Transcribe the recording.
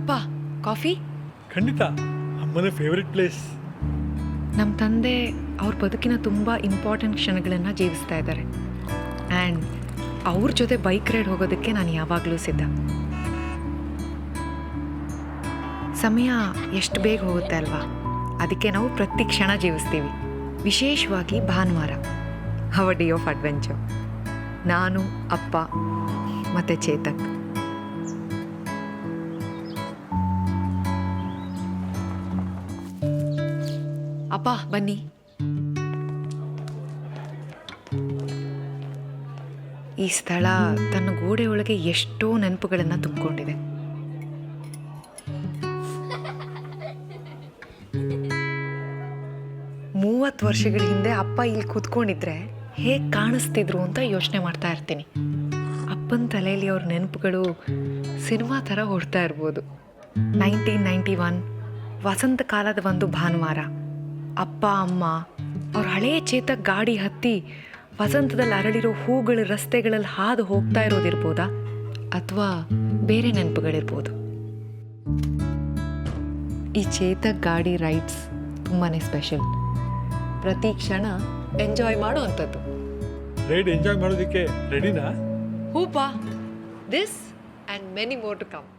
ಅಪ್ಪ ಕಾಫಿ. ಖಂಡಿತ, ಅಮ್ಮನ ಫೇವ್ರೆಟ್ ಪ್ಲೇಸ್. ನಮ್ಮ ತಂದೆ ಅವ್ರ ಬದುಕಿನ ತುಂಬ ಇಂಪಾರ್ಟೆಂಟ್ ಕ್ಷಣಗಳನ್ನು ಜೀವಿಸ್ತಾ ಇದ್ದಾರೆ. ಆ್ಯಂಡ್ ಅವ್ರ ಜೊತೆ ಬೈಕ್ ರೈಡ್ ಹೋಗೋದಕ್ಕೆ ನಾನು ಯಾವಾಗಲೂ ಸಿದ್ಧ. ಸಮಯ ಎಷ್ಟು ಬೇಗ ಹೋಗುತ್ತೆ ಅಲ್ವಾ, ಅದಕ್ಕೆ ನಾವು ಪ್ರತಿ ಕ್ಷಣ ಜೀವಿಸ್ತೀವಿ. ವಿಶೇಷವಾಗಿ ಭಾನುವಾರ, ಅವರ್ ಡೇ ಆಫ್ ಅಡ್ವೆಂಚರ್. ನಾನು, ಅಪ್ಪ ಮತ್ತು ಚೇತಕ್. ಅಪ್ಪ ಬನ್ನಿ. ಈ ಸ್ಥಳ ತನ್ನ ಗೋಡೆ ಒಳಗೆ ಎಷ್ಟೋ ನೆನಪುಗಳನ್ನು ತುಂಬಿಕೊಂಡಿದೆ. ಮೂವತ್ತು ವರ್ಷಗಳ ಹಿಂದೆ ಅಪ್ಪ ಇಲ್ಲಿ ಕೂತ್ಕೊಂಡಿದ್ರೆ ಹೇಗೆ ಕಾಣಿಸ್ತಿದ್ರು ಅಂತ ಯೋಚನೆ ಮಾಡ್ತಾ ಇರ್ತೀನಿ. ಅಪ್ಪನ ತಲೆಯಲ್ಲಿ ಅವ್ರ ನೆನಪುಗಳು ಸಿನಿಮಾ ಥರ ಹೊಡ್ತಾ ಇರ್ಬೋದು. 1991 ವಸಂತ ಕಾಲದ ಒಂದು ಭಾನುವಾರ. ಅಪ್ಪ ಅಮ್ಮ ಅವ್ರ ಹಳೆಯ ಚೇತಕ್ ಗಾಡಿ ಹತ್ತಿ ವಸಂತದಲ್ಲಿ ಅರಳಿರೋ ಹೂಗಳ ರಸ್ತೆಗಳಲ್ಲಿ ಹಾದು ಹೋಗ್ತಾ ಇರೋದಿರ್ಬೋದಾ, ಅಥವಾ ಬೇರೆ ನೆನಪುಗಳಿರ್ಬೋದು. ಈ ಚೇತಕ್ ಗಾಡಿ ರೈಡ್ಸ್ ತುಂಬಾ ಸ್ಪೆಷಲ್. ಪ್ರತಿ ಕ್ಷಣ ಎಂಜಾಯ್ ಮಾಡುವಂಥದ್ದು. ರೈಡ್ ಎಂಜಾಯ್ ಮಾಡೋದಕ್ಕೆ ರೆಡಿನಾ? ಹೂಪಾ, this and many more to come.